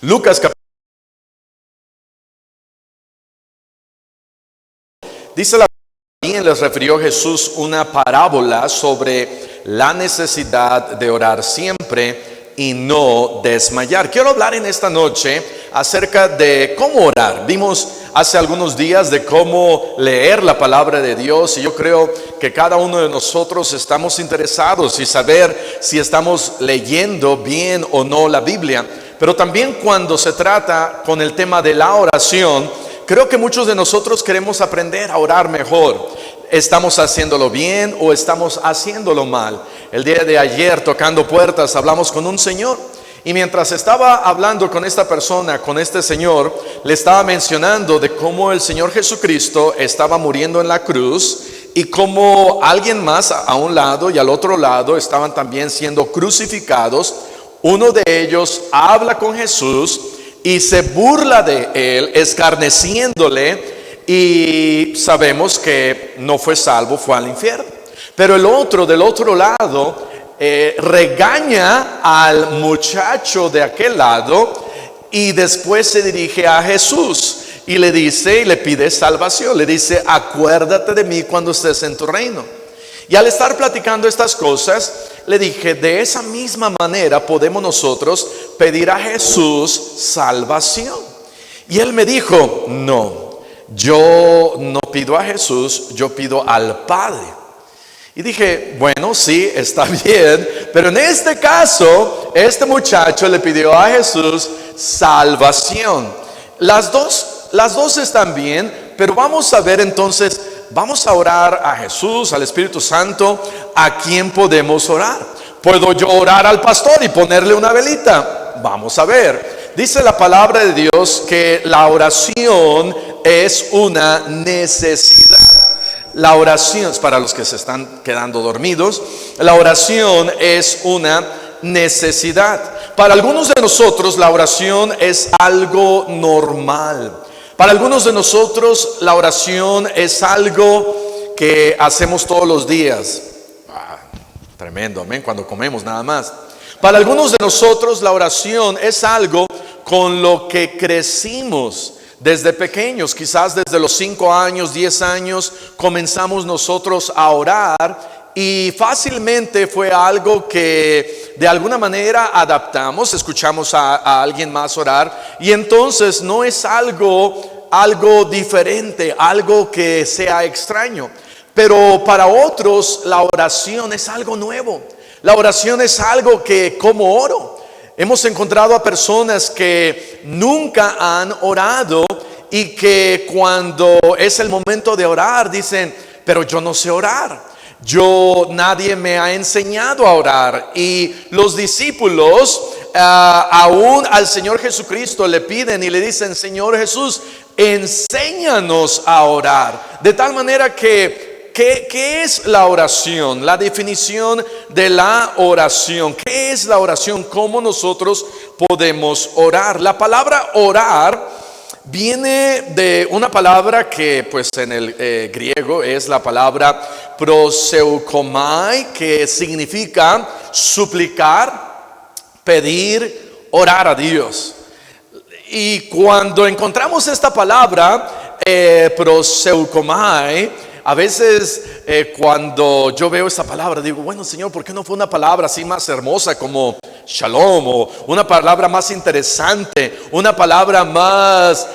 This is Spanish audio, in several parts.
Lucas capítulo. Dice la Biblia, les refirió Jesús una parábola sobre la necesidad de orar siempre y no desmayar. Quiero hablar en esta noche acerca de cómo orar. Vimos hace algunos días de cómo leer la palabra de Dios, y yo creo que cada uno de nosotros estamos interesados en saber si estamos leyendo bien o no la Biblia. Pero también cuando se trata con el tema de la oración, creo que muchos de nosotros queremos aprender a orar mejor. ¿Estamos haciéndolo bien o estamos haciéndolo mal? El día de ayer, tocando puertas, hablamos con un señor, y mientras estaba hablando con esta persona, con este señor, le estaba mencionando de cómo el Señor Jesucristo estaba muriendo en la cruz, y cómo alguien más a un lado y al otro lado estaban también siendo crucificados. Uno de ellos habla con Jesús y se burla de él, escarneciéndole, y sabemos que no fue salvo, fue al infierno. Pero el otro, del otro lado, regaña al muchacho de aquel lado, y después se dirige a Jesús y le dice, y le pide salvación. Le dice: acuérdate de mí cuando estés en tu reino. Y al estar platicando estas cosas, le dije: de esa misma manera podemos nosotros pedir a Jesús salvación. Y él me dijo: no, yo no pido a Jesús, yo pido al Padre. Y dije: bueno, sí, está bien, pero en este caso, este muchacho le pidió a Jesús salvación. Las dos están bien, pero vamos a ver entonces. Vamos a orar a Jesús, al Espíritu Santo. ¿A quién podemos orar? ¿Puedo yo orar al pastor y ponerle una velita? Vamos a ver. Dice la palabra de Dios que la oración es una necesidad. La oración, para los que se están quedando dormidos, la oración es una necesidad. Para algunos de nosotros la oración es algo normal. Para algunos de nosotros la oración es algo que hacemos todos los días. Tremendo, amén, cuando comemos nada más. Para algunos de nosotros la oración es algo con lo que crecimos desde pequeños. Quizás desde los 5 años, 10 años comenzamos nosotros a orar, y fácilmente fue algo que de alguna manera adaptamos. Escuchamos a alguien más orar, y entonces no es algo diferente, algo que sea extraño. Pero para otros la oración es algo nuevo. La oración es algo que, como oro. Hemos encontrado a personas que nunca han orado, y que cuando es el momento de orar dicen: pero yo no sé orar. Nadie me ha enseñado a orar. Y los discípulos aún al Señor Jesucristo le piden y le dicen: Señor Jesús, enséñanos a orar. De tal manera que, ¿qué es la oración? La definición de la oración. ¿Qué es la oración? ¿Cómo nosotros podemos orar? La palabra orar viene de una palabra que pues en el griego es la palabra proseukomai, que significa suplicar, pedir, orar a Dios. Y cuando encontramos esta palabra proseukomai, a veces cuando yo veo esta palabra digo: bueno, Señor, ¿por qué no fue una palabra así más hermosa como shalom, o una palabra más interesante, una palabra más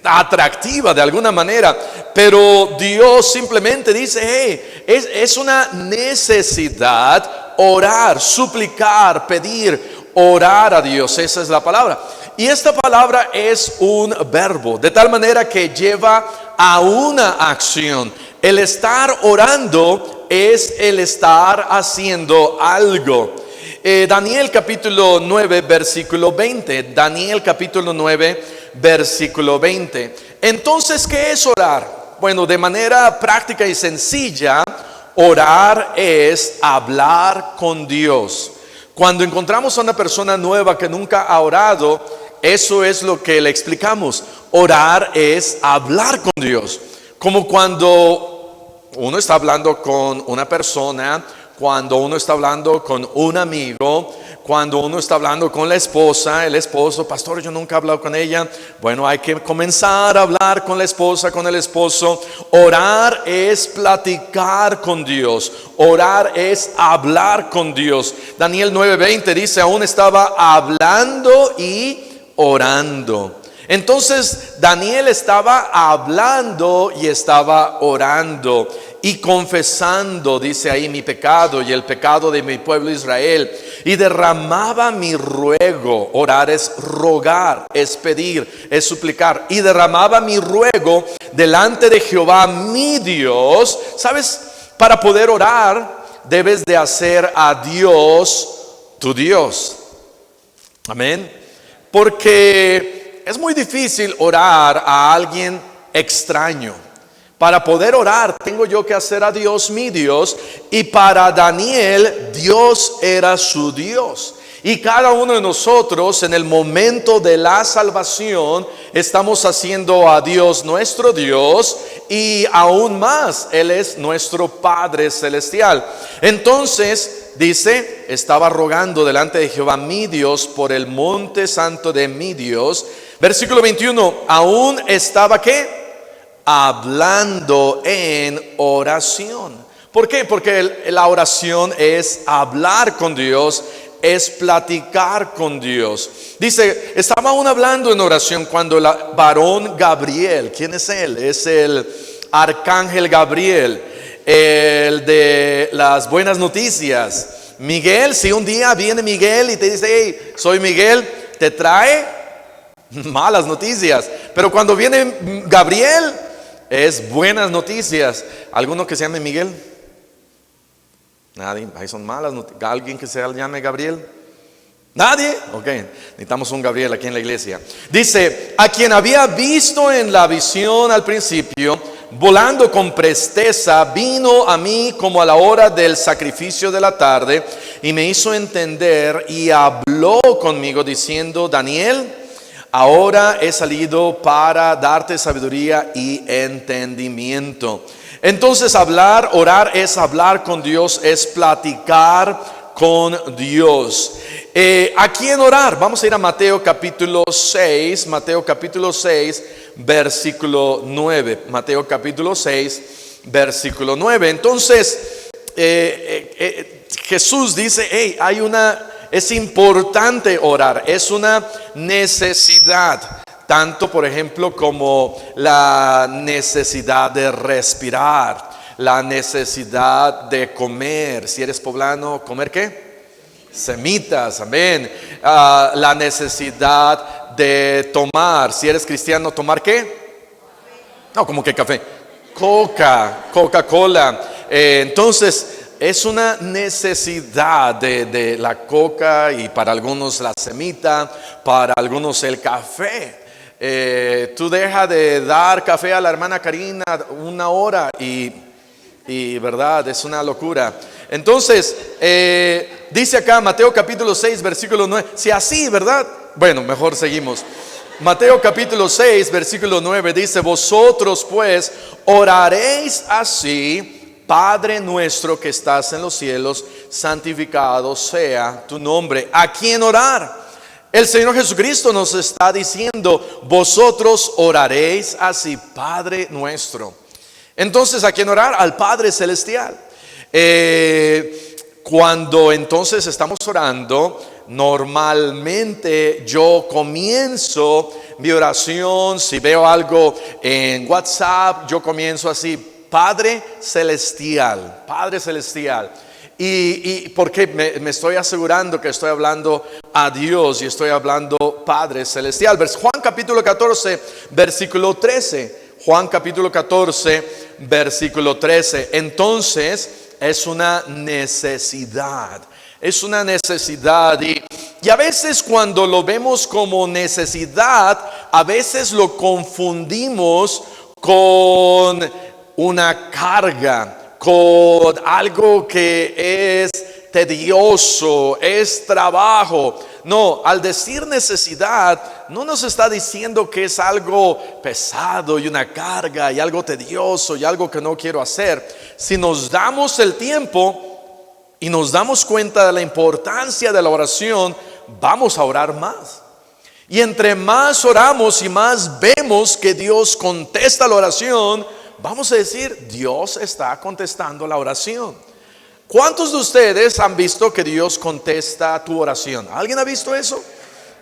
atractiva de alguna manera? Pero Dios simplemente dice: hey, es una necesidad orar, suplicar, pedir, orar a Dios. Esa es la palabra. Y esta palabra es un verbo, de tal manera que lleva a una acción. El estar orando es el estar haciendo algo. Daniel capítulo 9 versículo 20. Daniel capítulo 9 versículo 20. Entonces, ¿qué es orar? Bueno, de manera práctica y sencilla, orar es hablar con Dios. Cuando encontramos a una persona nueva que nunca ha orado, eso es lo que le explicamos. Orar es hablar con Dios. Como cuando uno está hablando con una persona cuando uno está hablando con un amigo, cuando uno está hablando con la esposa, el esposo, pastor, yo nunca he hablado con ella. Bueno, hay que comenzar a hablar con la esposa, con el esposo. Orar es platicar con Dios. Orar es hablar con Dios. Daniel 9:20 dice, aún estaba hablando y orando. Entonces Daniel estaba hablando y estaba orando y confesando, dice ahí, mi pecado y el pecado de mi pueblo Israel, y derramaba mi ruego. Orar es rogar, es pedir, es suplicar, y derramaba mi ruego delante de Jehová mi Dios. ¿Sabes? Para poder orar debes de hacer a Dios tu Dios. Amén. Porque es muy difícil orar a alguien extraño. Para poder orar tengo yo que hacer a Dios mi Dios. Y para Daniel, Dios era su Dios. Y cada uno de nosotros en el momento de la salvación estamos haciendo a Dios nuestro Dios, y aún más, Él es nuestro Padre Celestial. Entonces dice, estaba rogando delante de Jehová mi Dios por el monte santo de mi Dios. Versículo 21, aún estaba ¿qué? Hablando en oración. ¿Por qué? Porque la oración es hablar con Dios, es platicar con Dios. Dice, estaba aún hablando en oración cuando el varón Gabriel, ¿quién es él? Es el arcángel Gabriel, el de las buenas noticias. Miguel, si un día viene Miguel y te dice, hey, soy Miguel, te trae malas noticias. Pero cuando viene Gabriel, es buenas noticias. ¿Alguno que se llame Miguel? Nadie. Ahí son malas noticias. ¿Alguien que se llame Gabriel? ¿Nadie? Ok, necesitamos un Gabriel aquí en la iglesia. Dice, a quien había visto en la visión al principio, volando con presteza, vino a mí como a la hora del sacrificio de la tarde, y me hizo entender y habló conmigo diciendo, Daniel, ahora he salido para darte sabiduría y entendimiento. Entonces orar es hablar con Dios, es platicar con Dios. ¿A quién orar? Vamos a ir a Mateo capítulo 6, versículo 9. Mateo capítulo 6, versículo 9. Entonces, Jesús dice, hey, es importante orar, es una necesidad. Tanto, por ejemplo, como la necesidad de respirar, la necesidad de comer. Si eres poblano, ¿comer qué? Semitas, amén. La necesidad de tomar. Si eres cristiano, ¿tomar qué? No, como que café. Coca-Cola. Entonces, es una necesidad de la coca, y para algunos la semita, para algunos el café. Tú dejas de dar café a la hermana Karina una hora y verdad, es una locura. Entonces, dice acá Mateo capítulo 6, versículo 9. Si así, ¿verdad? Bueno, mejor seguimos. Mateo capítulo 6, versículo 9 dice, vosotros pues oraréis así, Padre nuestro que estás en los cielos, santificado sea tu nombre. ¿A quién orar? El Señor Jesucristo nos está diciendo, vosotros oraréis así, Padre nuestro. Entonces, ¿a quién orar? Al Padre Celestial. Cuando entonces estamos orando, normalmente yo comienzo mi oración, si veo algo en WhatsApp, yo comienzo así, Padre Celestial, Padre Celestial. Y porque me estoy asegurando que estoy hablando a Dios y estoy hablando Padre Celestial. Juan capítulo 14, versículo 13. Juan capítulo 14, versículo 13. Entonces es una necesidad. Es una necesidad. Y a veces cuando lo vemos como necesidad, a veces lo confundimos con una carga, con algo que es tedioso, es trabajo. No, al decir necesidad, no nos está diciendo que es algo pesado y una carga y algo tedioso y algo que no quiero hacer. Si nos damos el tiempo, y nos damos cuenta de la importancia de la oración, vamos a orar más. Y entre más oramos y más vemos que Dios contesta la oración, vamos a decir, Dios está contestando la oración. ¿Cuántos de ustedes han visto que Dios contesta tu oración? ¿Alguien ha visto eso?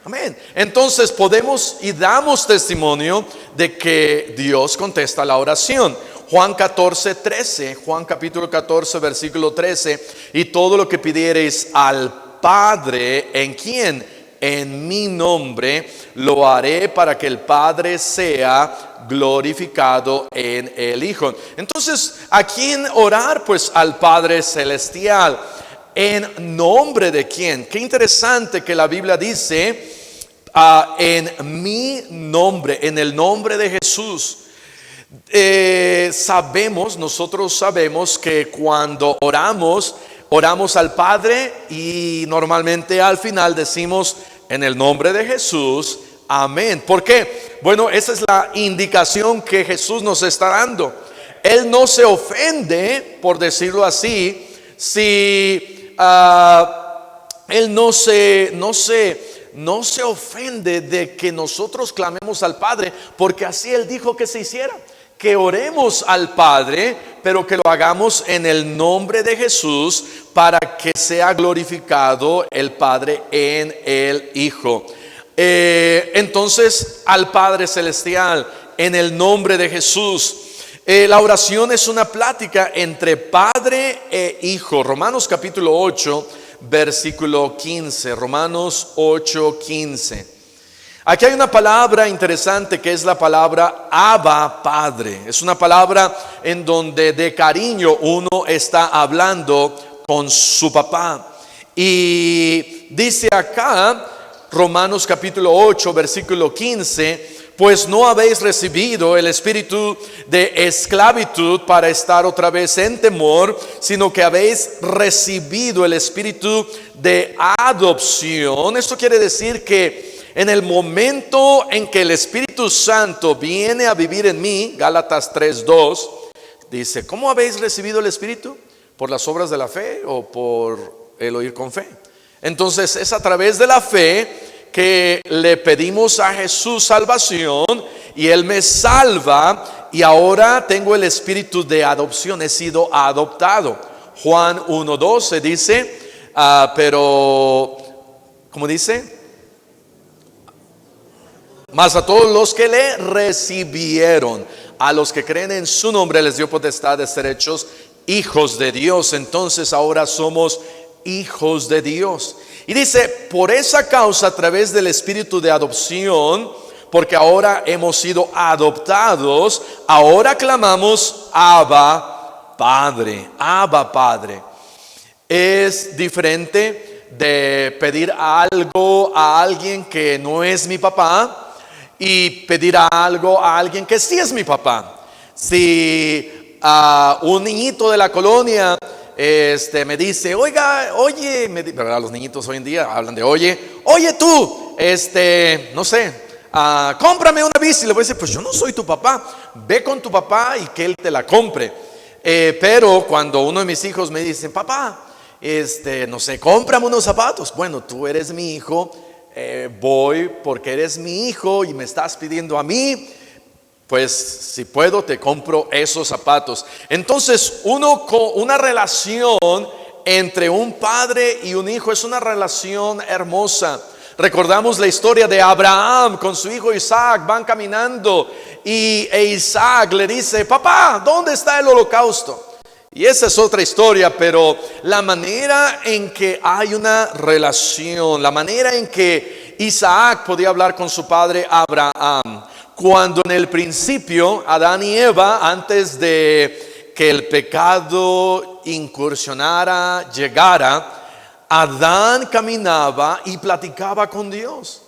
Amén. Entonces podemos y damos testimonio de que Dios contesta la oración. Juan 14:13, Juan capítulo 14 versículo 13, y todo lo que pidiereis al Padre, ¿en quién? En mi nombre, lo haré para que el Padre sea glorificado en el Hijo. Entonces, ¿a quién orar? Pues al Padre Celestial. ¿En nombre de quién? Qué interesante que la Biblia dice, en mi nombre, en el nombre de Jesús. Nosotros sabemos que cuando oramos al Padre y normalmente al final decimos en el nombre de Jesús, amén. ¿Por qué? Bueno, esa es la indicación que Jesús nos está dando. Él no se ofende, por decirlo así, si Él no se ofende de que nosotros clamemos al Padre, porque así Él dijo que se hiciera. Que oremos al Padre, pero que lo hagamos en el nombre de Jesús para que sea glorificado el Padre en el Hijo. Entonces, al Padre Celestial, en el nombre de Jesús. La oración es una plática entre Padre e Hijo. Romanos capítulo 8, versículo 15. Romanos 8, 15. Aquí hay una palabra interesante que es la palabra Abba, Padre. Es una palabra en donde de cariño uno está hablando con su papá. Y dice acá, Romanos capítulo 8, versículo 15, pues no habéis recibido el espíritu de esclavitud para estar otra vez en temor, sino que habéis recibido el espíritu de adopción. Esto quiere decir que en el momento en que el Espíritu Santo viene a vivir en mí, Gálatas 3:2, dice, ¿cómo habéis recibido el Espíritu? ¿Por las obras de la fe o por el oír con fe? Entonces es a través de la fe que le pedimos a Jesús salvación y Él me salva y ahora tengo el espíritu de adopción, he sido adoptado. Juan 1:12 dice, pero, ¿cómo dice? Mas a todos los que le recibieron, a los que creen en su nombre, les dio potestad de ser hechos hijos de Dios. Entonces ahora somos hijos de Dios. Y dice, por esa causa, a través del espíritu de adopción, porque ahora hemos sido adoptados, ahora clamamos Abba, Padre. Abba, Padre. Es diferente de pedir algo a alguien que no es mi papá y pedir algo a alguien que sí es mi papá. Si un niñito de la colonia me dice, oiga, oye, ¿verdad? Los niñitos hoy en día hablan de oye tú, no sé, cómprame una bici. Le voy a decir, pues yo no soy tu papá, ve con tu papá y que él te la compre. Pero cuando uno de mis hijos me dice, papá, no sé, cómprame unos zapatos. Bueno, tú eres mi hijo, voy porque eres mi hijo y me estás pidiendo a mí, pues si puedo te compro esos zapatos. Entonces una relación entre un padre y un hijo es una relación hermosa. Recordamos la historia de Abraham con su hijo Isaac, van caminando e Isaac le dice, papá, ¿dónde está el holocausto? Y esa es otra historia, pero la manera en que hay una relación, la manera en que Isaac podía hablar con su padre Abraham, cuando en el principio Adán y Eva, antes de que el pecado incursionara, llegara, Adán caminaba y platicaba con Dios,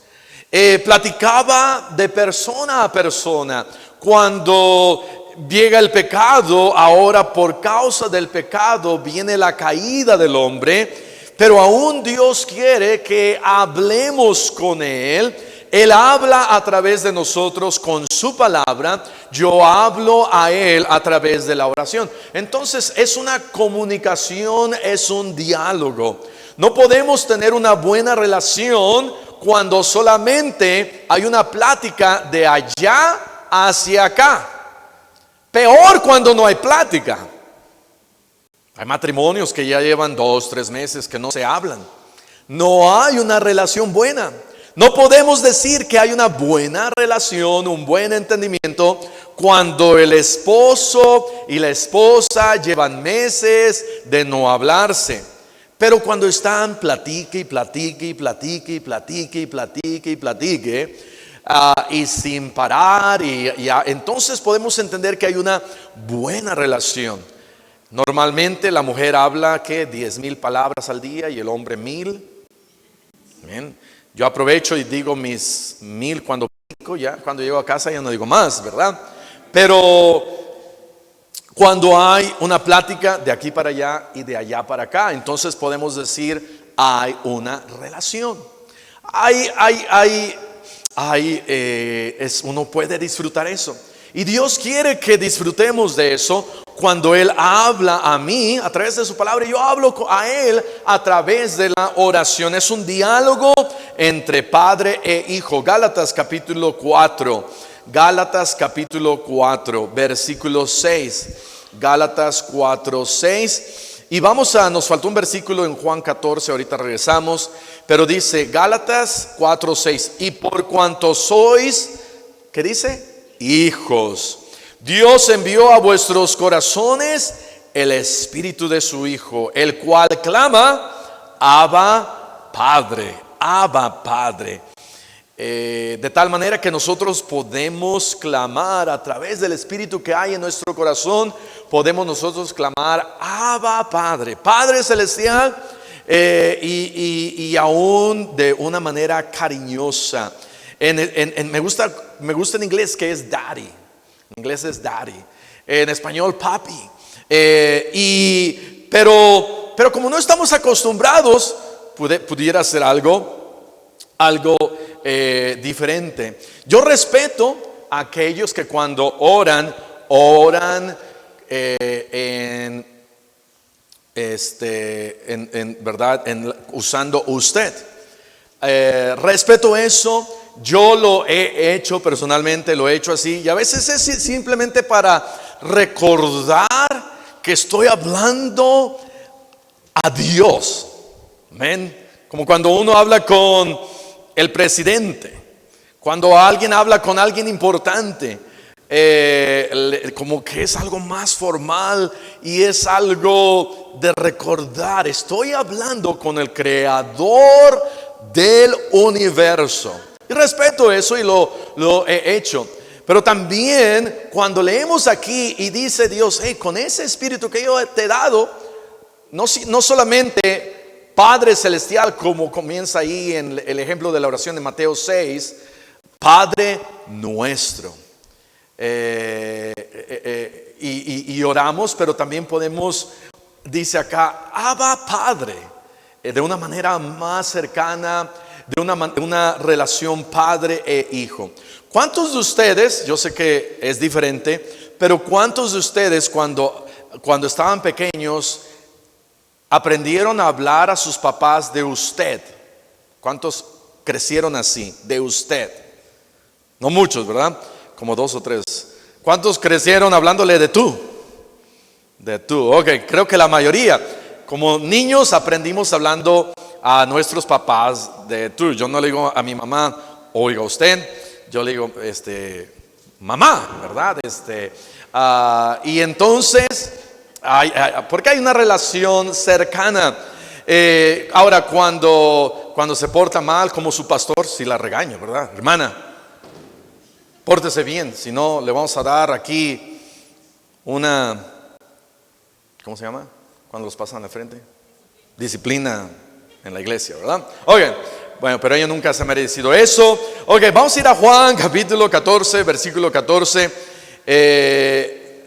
platicaba de persona a persona. Cuando llega el pecado, ahora por causa del pecado viene la caída del hombre, pero aún Dios quiere que hablemos con Él, Él habla a través de nosotros con su palabra. Yo hablo a Él a través de la oración. Entonces es una comunicación, es un diálogo. No podemos tener una buena relación cuando solamente hay una plática de allá hacia acá. Peor cuando no hay plática. Hay matrimonios que ya llevan 2, 3 meses que no se hablan. No hay una relación buena. No podemos decir que hay una buena relación, un buen entendimiento, cuando el esposo y la esposa llevan meses de no hablarse. Pero cuando están platique y platique y platique y platique y platique y platique, y sin parar, entonces podemos entender que hay una buena relación. Normalmente la mujer habla que 10,000 palabras al día y el hombre 1,000. Bien. Yo aprovecho y digo mis 1,000 cuando llego a casa ya no digo más, ¿verdad? Pero cuando hay una plática de aquí para allá y de allá para acá, entonces podemos decir hay una relación. Uno puede disfrutar eso. Y Dios quiere que disfrutemos de eso cuando Él habla a mí a través de su palabra. Yo hablo a Él a través de la oración. Es un diálogo entre padre e hijo. Gálatas capítulo 4. Gálatas capítulo 4, versículo 6. Gálatas 4, 6. Y nos faltó un versículo en Juan 14, ahorita regresamos. Pero dice Gálatas 4, 6. Y por cuanto sois, ¿qué dice? Hijos, Dios envió a vuestros corazones el Espíritu de su Hijo, el cual clama, Abba Padre, Abba Padre. De tal manera que nosotros podemos clamar a través del Espíritu que hay en nuestro corazón. Podemos nosotros clamar, Abba Padre, Padre Celestial, y aún de una manera cariñosa. Me gusta en inglés que es daddy. En inglés es daddy. En español papi. Pero como no estamos acostumbrados, pudiera ser algo diferente. Yo respeto a aquellos que cuando oran verdad, usando usted. Respeto eso. Yo lo he hecho personalmente, lo he hecho así. Y a veces es simplemente para recordar que estoy hablando a Dios. Amén. Como cuando uno habla con el presidente, cuando alguien habla con alguien importante, como que es algo más formal y es algo de recordar. Estoy hablando con el creador del universo. Y respeto eso y lo he hecho. Pero también cuando leemos aquí y dice Dios, con ese espíritu que yo te he dado, no solamente Padre Celestial, como comienza ahí en el ejemplo de la oración de Mateo 6, Padre nuestro. Y oramos, pero también podemos, dice acá, Abba Padre, de una manera más cercana, de una relación padre e hijo. ¿Cuántos de ustedes, yo sé que es diferente, pero cuántos de ustedes cuando estaban pequeños aprendieron a hablar a sus papás de usted? ¿Cuántos crecieron así, de usted? No muchos, ¿verdad? Como 2 o 3. ¿Cuántos crecieron hablándole de tú? De tú, ok, creo que la mayoría. Como niños aprendimos hablando a nuestros papás de tú. Yo no le digo a mi mamá, oiga usted, yo le digo, mamá, ¿verdad? Y entonces, porque hay una relación cercana. Ahora, cuando se porta mal, como su pastor, si la regaño, ¿verdad? Hermana, pórtese bien, si no, le vamos a dar aquí una, ¿cómo se llama? Cuando los pasan de frente. Disciplina en la iglesia, ¿verdad? Ok, bueno, pero ella nunca se ha merecido eso. Ok, vamos a ir a Juan capítulo 14, versículo 14.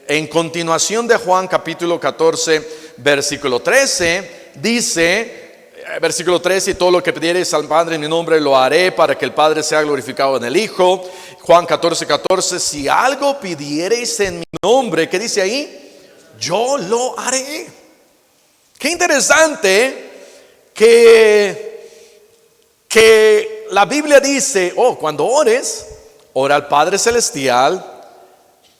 En continuación de Juan capítulo 14, versículo 13, dice, Versículo 13, y todo lo que pidiereis al Padre en mi nombre lo haré para que el Padre sea glorificado en el Hijo. Juan 14, 14, si algo pidiereis en mi nombre, ¿qué dice ahí? Yo lo haré. Qué interesante que la Biblia dice, cuando ores, ora al Padre Celestial,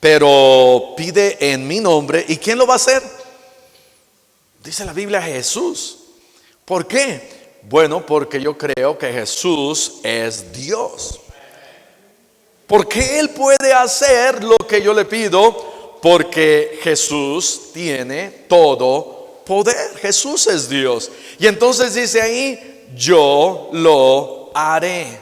pero pide en mi nombre. ¿Y quién lo va a hacer? Dice la Biblia, Jesús. ¿Por qué? Bueno, porque yo creo que Jesús es Dios. Porque Él puede hacer lo que yo le pido, porque Jesús tiene todo poder. Jesús es Dios. Y entonces dice ahí, yo lo haré.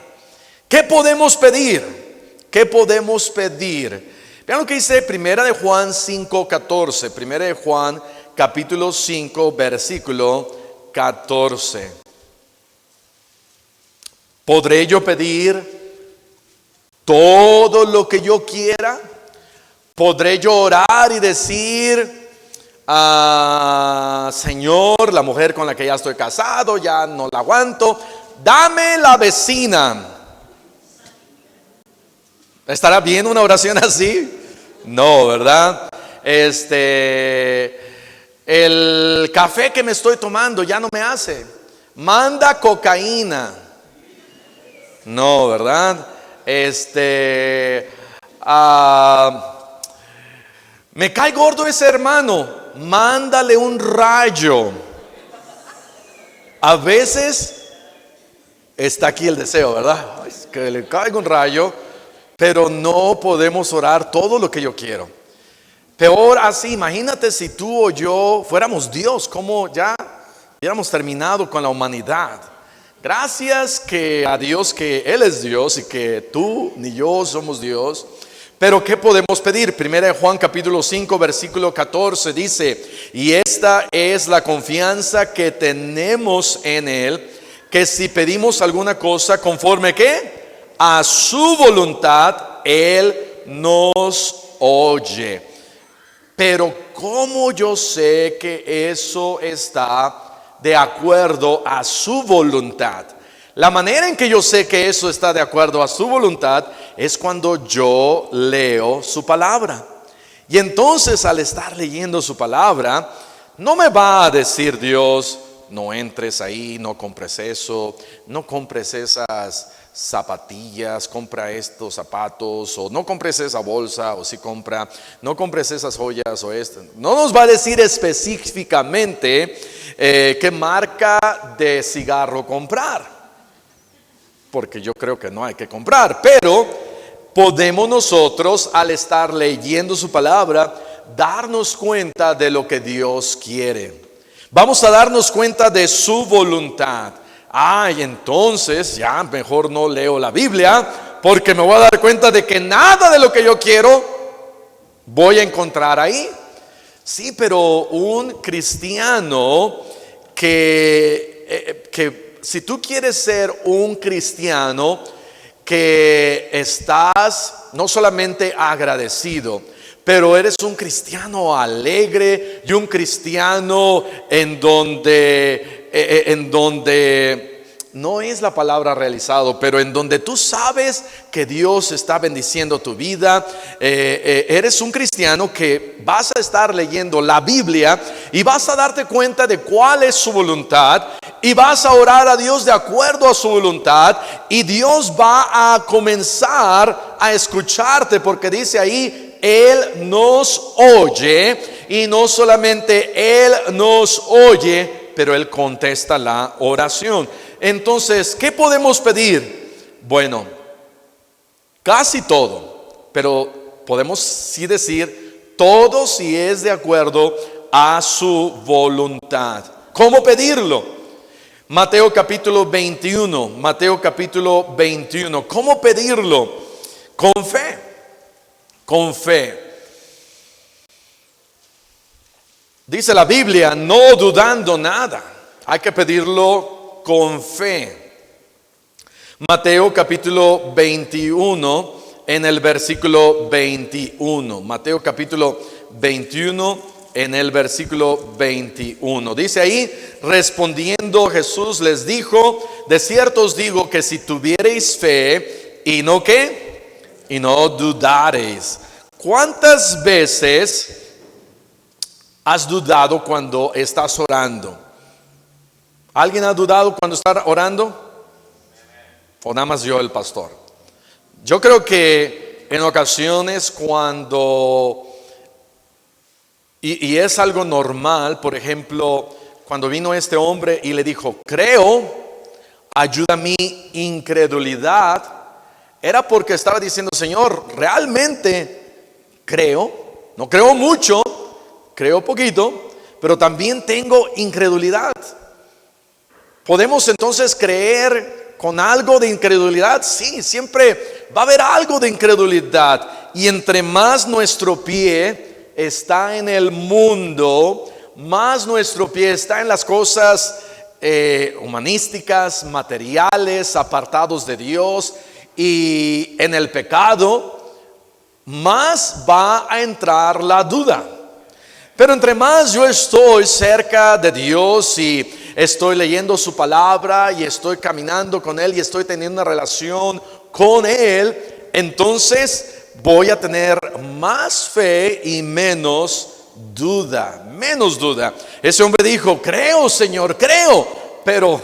¿Qué podemos pedir? ¿Qué podemos pedir? Vean lo que dice Primera de Juan 5:14. Primera de Juan capítulo 5 versículo 14. ¿Podré yo pedir todo lo que yo quiera? ¿Podré yo orar y decir, Señor, la mujer con la que ya estoy casado, ya no la aguanto, dame la vecina? ¿Estará bien una oración así? No, ¿verdad? El café que me estoy tomando ya no me hace. Manda cocaína. No, ¿verdad? Me cae gordo ese hermano. Mándale un rayo. A veces está aquí el deseo, ¿verdad? Que le caiga un rayo. Pero no podemos orar todo lo que yo quiero. Peor así, imagínate si tú o yo fuéramos Dios, como ya hubiéramos terminado con la humanidad. Gracias que a Dios que Él es Dios y que tú ni yo somos Dios. Pero ¿qué podemos pedir? Primera de Juan capítulo 5 versículo 14 dice, y esta es la confianza que tenemos en Él, que si pedimos alguna cosa conforme ¿qué? A su voluntad, Él nos oye. Pero ¿cómo yo sé que eso está de acuerdo a su voluntad? La manera en que yo sé que eso está de acuerdo a su voluntad es cuando yo leo su palabra. Y entonces al estar leyendo su palabra, no me va a decir Dios, no entres ahí, no compres eso, no compres esas zapatillas, compra estos zapatos, o no compres esa bolsa, o si compra, no compres esas joyas o esto. No nos va a decir específicamente qué marca de cigarro comprar, porque yo creo que no hay que comprar, pero podemos nosotros al estar leyendo su palabra darnos cuenta de lo que Dios quiere. Vamos a darnos cuenta de su voluntad. Y entonces ya mejor no leo la Biblia, porque me voy a dar cuenta de que nada de lo que yo quiero voy a encontrar ahí. Sí, pero un cristiano que si tú quieres ser un cristiano que estás no solamente agradecido, pero eres un cristiano alegre y un cristiano en donde no es la palabra realizado, pero en donde tú sabes que Dios está bendiciendo tu vida, eres un cristiano que vas a estar leyendo la Biblia y vas a darte cuenta de cuál es su voluntad y vas a orar a Dios de acuerdo a su voluntad, y Dios va a comenzar a escucharte, porque dice ahí, Él nos oye, y no solamente Él nos oye, pero Él contesta la oración. Entonces, ¿qué podemos pedir? Bueno, casi todo, pero podemos sí decir todo si es de acuerdo a su voluntad. ¿Cómo pedirlo? Mateo capítulo 21, Mateo capítulo 21. ¿Cómo pedirlo? Con fe, con fe. Dice la Biblia, no dudando nada. Hay que pedirlo con fe. Mateo capítulo 21, en el versículo 21. Mateo capítulo 21, en el versículo 21. Dice ahí, respondiendo Jesús les dijo, de cierto os digo que si tuviereis fe y no ¿qué? Y no dudareis. ¿Cuántas veces has dudado cuando estás orando? ¿Alguien ha dudado cuando está orando? ¿O nada más yo, el pastor? Yo creo que en ocasiones cuando, y es algo normal, por ejemplo, cuando vino este hombre y le dijo, creo, ayuda a mi incredulidad, era porque estaba diciendo, Señor, realmente creo, no creo mucho, creo poquito, pero también tengo incredulidad. ¿Podemos entonces creer con algo de incredulidad? Sí, siempre va a haber algo de incredulidad. Y entre más nuestro pie está en el mundo, más nuestro pie está en las cosas humanísticas, materiales, apartados de Dios y en el pecado, más va a entrar la duda. Pero entre más yo estoy cerca de Dios y estoy leyendo su palabra y estoy caminando con Él y estoy teniendo una relación con Él, entonces voy a tener más fe y menos duda, menos duda. Ese hombre dijo, creo, Señor, creo, pero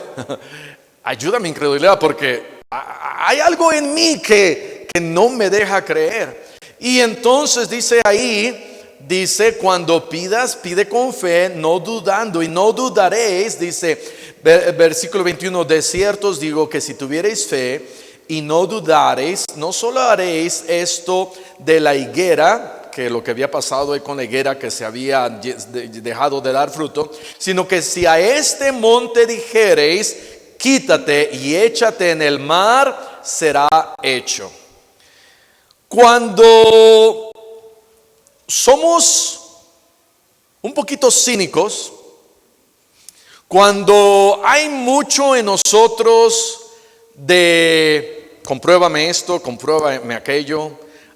ayuda a mi incredulidad porque hay algo en mí que no me deja creer. Y entonces dice ahí, dice, cuando pidas, pide con fe, no dudando, y no dudaréis, dice, versículo 21, de cierto os digo que si tuviereis fe y no dudaréis, no solo haréis esto de la higuera, que lo que había pasado ahí con la higuera que se había dejado de dar fruto, sino que si a este monte dijereis, quítate y échate en el mar, será hecho. Cuando somos un poquito cínicos, cuando hay mucho en nosotros de compruébame esto, compruébame aquello,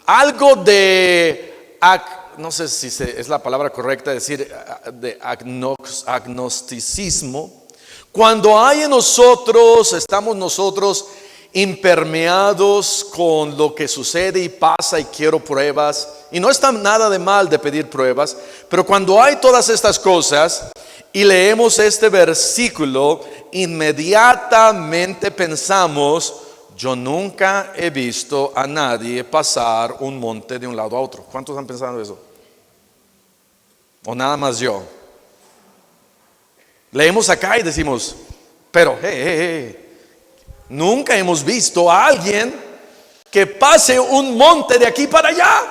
algo de, no sé si es la palabra correcta decir, de agnosticismo, cuando hay en nosotros, estamos nosotros impermeados con lo que sucede y pasa y quiero pruebas, y no está nada de mal de pedir pruebas, pero cuando hay todas estas cosas y leemos este versículo, inmediatamente pensamos, yo nunca he visto a nadie pasar un monte de un lado a otro. ¿Cuántos han pensado eso? ¿O nada más yo? Leemos acá y decimos, pero nunca hemos visto a alguien que pase un monte de aquí para allá.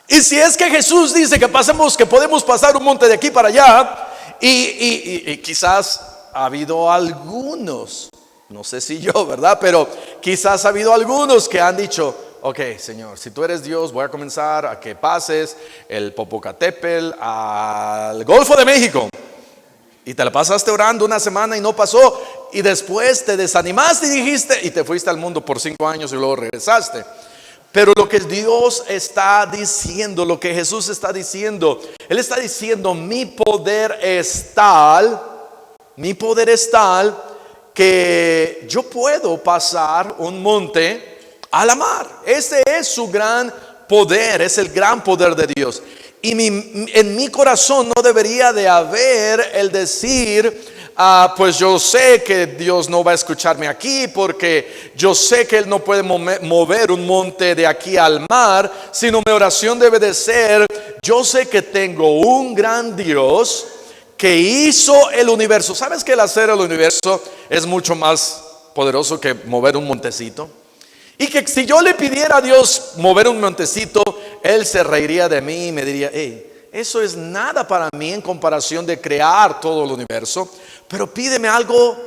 Y si es que Jesús dice que pasemos, que podemos pasar un monte de aquí para allá, y quizás ha habido algunos, no sé si yo, ¿verdad? Pero quizás ha habido algunos que han dicho, ok, Señor, si tú eres Dios, voy a comenzar a que pases el Popocatépetl al Golfo de México. Y te la pasaste orando una semana y no pasó. Y después te desanimaste y dijiste, y te fuiste al mundo por 5 años y luego regresaste. Pero lo que Dios está diciendo, lo que Jesús está diciendo, Él está diciendo, mi poder es tal que yo puedo pasar un monte a la mar. Ese es su gran poder, es el gran poder de Dios. Y en mi corazón no debería de haber el decir, pues yo sé que Dios no va a escucharme aquí, porque yo sé que Él no puede mover un monte de aquí al mar, sino mi oración debe de ser, yo sé que tengo un gran Dios que hizo el universo. ¿Sabes que el hacer el universo es mucho más poderoso que mover un montecito? Y que si yo le pidiera a Dios mover un montecito, Él se reiría de mí y me diría, eso es nada para mí en comparación de crear todo el universo. Pero pídeme algo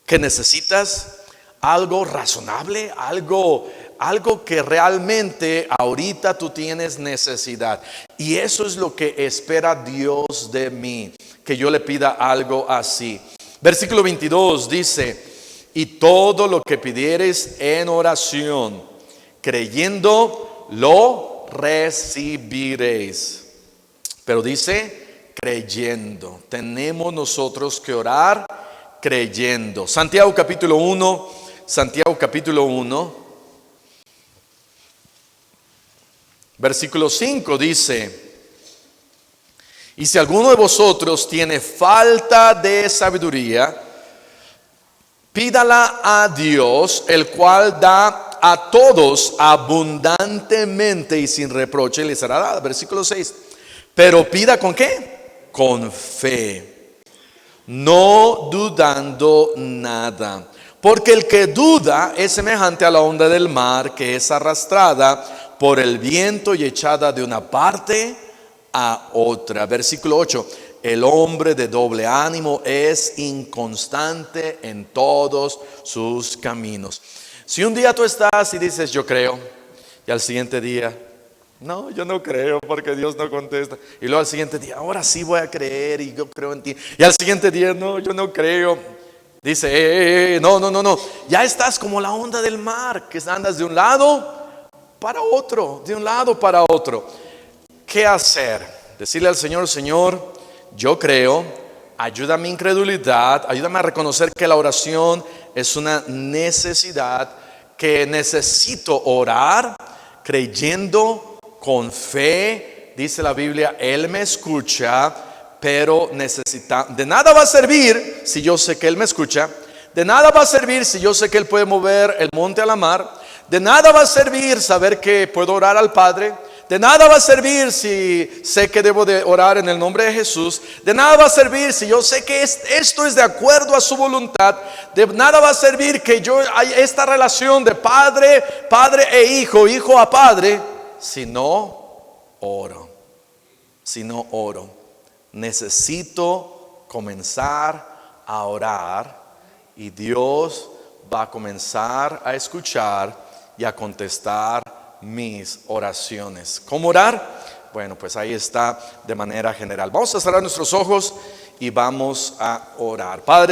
que necesitas, algo razonable, algo que realmente ahorita tú tienes necesidad. Y eso es lo que espera Dios de mí, que yo le pida algo así. Versículo 22 dice, y todo lo que pidieres en oración, creyendo, lo recibiréis. pero dice creyendo. Tenemos nosotros que orar creyendo. Santiago capítulo 1, versículo 5 dice: y si alguno de vosotros tiene falta de sabiduría, pídala a Dios, el cual da a todos abundantemente y sin reproche, y le será dada. Versículo 6. Pero pida ¿con qué? Con fe, no dudando nada. Porque el que duda es semejante a la onda del mar, que es arrastrada por el viento y echada de una parte a otra. Versículo 8. El hombre de doble ánimo es inconstante en todos sus caminos. Si un día tú estás y dices yo creo, y al siguiente día no, yo no creo porque Dios no contesta, y luego al siguiente día ahora sí voy a creer y yo creo en ti, y al siguiente día no, yo no creo, dice no, ya estás como la onda del mar, que andas de un lado para otro, de un lado para otro. ¿Qué hacer? Decirle al Señor: Señor, yo creo, ayuda a mi incredulidad, ayúdame a reconocer que la oración es una necesidad, que necesito orar creyendo con fe. Dice la Biblia, Él me escucha, pero de nada va a servir si yo sé que Él me escucha, de nada va a servir si yo sé que Él puede mover el monte a la mar, de nada va a servir saber que puedo orar al Padre, de nada va a servir si sé que debo de orar en el nombre de Jesús, de nada va a servir si yo sé que esto es de acuerdo a su voluntad, de nada va a servir que hay esta relación de padre e hijo, hijo a padre, si no oro. Necesito comenzar a orar y Dios va a comenzar a escuchar y a contestar mis oraciones. ¿Cómo orar? Bueno, pues ahí está de manera general. Vamos a cerrar nuestros ojos y vamos a orar. Padre